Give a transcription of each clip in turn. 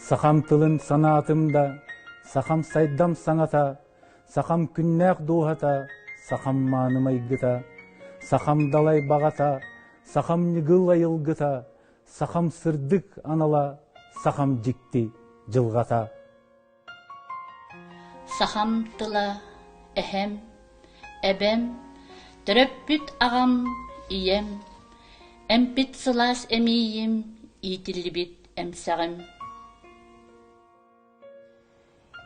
Сахам тылын санаатымда, сахам сайдам саңата, сахам күннәк дуғата, сахам маным айгыта, сахам далай бағата, сахам нигыл айылгыта, сахам сырдык анала, сахам жикти жылғата. Сахам тыла, әхем, әбем, төрөппүт ағам, ием, әмпит сылас әмейім, итілібіт әмсағым.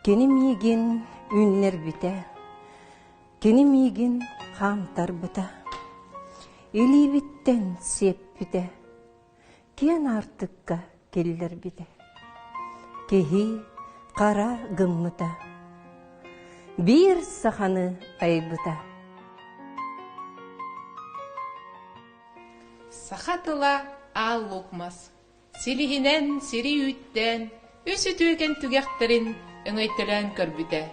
Kenим yiğin ünler bite, kenim yiğin kantar bite, eli bitten sep bite, ken artıkka keller bite, kehi kara gımmıta, bir sahanı aybıta. Сахатыла ал лукмас, силихинен сири үттен, үсі түйген түгектерін өңөйтілен көрбіте.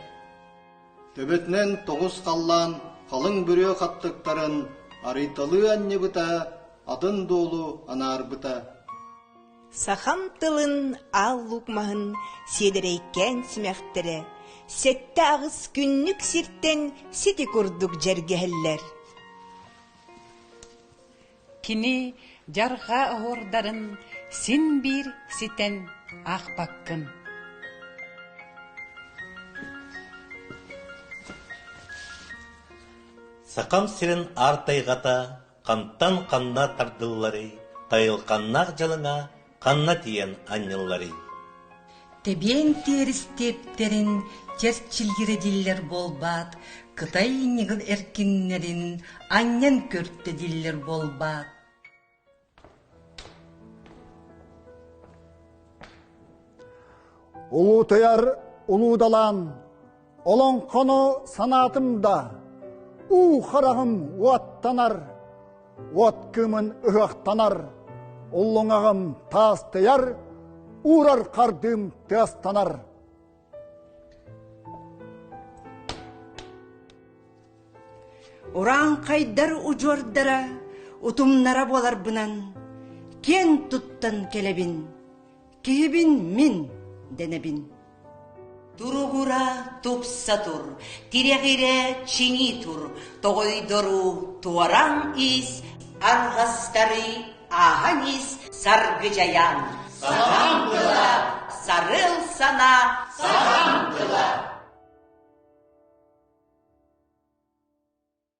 Төбетнен тоғыз қаллан, қалың бүрі қаттықтарын, ариталы әнне бұта, адын долу анар бұта. Сахам тылын ал лукмағын селерейкен смяқтыры, сетті ағыз күннік сирттен сеті күрдік жәргәлләр. Кини жарға оғырдарын син бір ситен ақпаққын. Сақам сирин артайғата, қантан қанна тардыллары, тайылқаннақ жылыңа қанна тиен анныллары. Тебен теріс тептерін терчілгіреділер болбат, Кытай нигыл эркиннерин аннен көртті диллер болбат. Улу таяр, улу далан, олон қону санатымда, қарағым уаттанар, уат кымын ұғақтанар, ұллыңағым тас таяр, урар қардым тастанар. Уран қайдар ұжордара, ұтымнара болар бұнан, кен тұттан келебін, кейбін мен денебін. Туругура тупса тур, тирегире чини тур, тоғойдору туаран ис, арғастары аған ис, саргы жаян. Сағам бұла, сарыл сана,